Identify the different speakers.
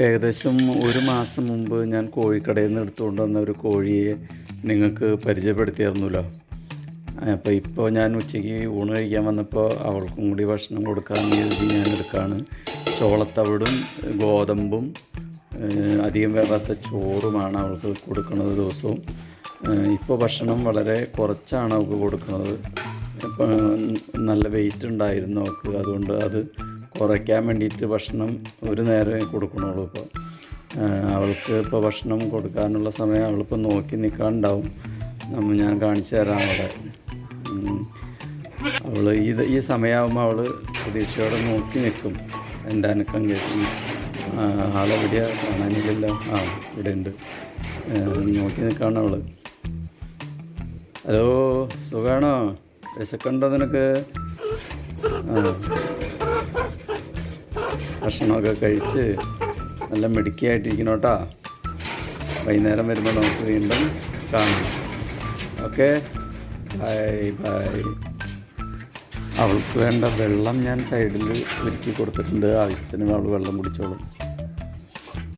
Speaker 1: ഏകദേശം ഒരു മാസം മുമ്പ് ഞാൻ കോഴിക്കടയിൽ നിന്ന് എടുത്തുകൊണ്ട് വന്ന ഒരു കോഴിയെ നിങ്ങൾക്ക് പരിചയപ്പെടുത്തിയായിരുന്നല്ലോ. ഇപ്പോൾ ഞാൻ ഉച്ചയ്ക്ക് ഊണ് കഴിക്കാൻ വന്നപ്പോൾ അവൾക്കും കൂടി ഭക്ഷണം കൊടുക്കാമെന്ന് കരുതി ഞാൻ എടുക്കുകയാണ്. ചോളത്തവിടും ഗോതമ്പും അധികം വേവാത്ത ചോറുമാണ് അവൾക്ക് കൊടുക്കുന്നത് ദിവസവും. ഇപ്പോൾ ഭക്ഷണം വളരെ കുറച്ചാണ് അവൾക്ക് കൊടുക്കുന്നത്. ഇപ്പോൾ നല്ല വെയിറ്റ് ഉണ്ടായിരുന്നു അവൾക്ക്, അതുകൊണ്ട് അത് കുറയ്ക്കാൻ വേണ്ടിയിട്ട് ഭക്ഷണം ഒരു നേരം കൊടുക്കണുള്ളൂ. ഇപ്പോൾ അവൾക്ക് ഇപ്പോൾ ഭക്ഷണം കൊടുക്കാനുള്ള സമയം അവളിപ്പോൾ നോക്കി നിൽക്കാനുണ്ടാവും. ഞാൻ കാണിച്ചു തരാം അവിടെ. അവൾ ഈ സമയമാകുമ്പോൾ അവൾ പ്രതീക്ഷയോടെ നോക്കി നിൽക്കും. എൻ്റെ അനക്കം കേൾക്കും. ആളെവിടെയാ, കാണാനില്ലല്ലോ. ഇവിടെ ഉണ്ട്. നോക്കി നിൽക്കാണ് അവൾ. ഹലോ, സുഖമാണോ? വിശക്കുണ്ടോ നിനക്ക്? ഭക്ഷണമൊക്കെ കഴിച്ച് നല്ല മിടുക്കിയായിട്ടിരിക്കണം കേട്ടോ. വൈകുന്നേരം വരുമ്പോൾ നമുക്ക് വീണ്ടും കാണാം. Okay, bye bye. അവൾക്ക് വേണ്ട വെള്ളം ഞാൻ സൈഡിൽ ഒരുക്കി കൊടുത്തിട്ടുണ്ട്. ആവശ്യത്തിന് അവൾ വെള്ളം കുടിച്ചോളും.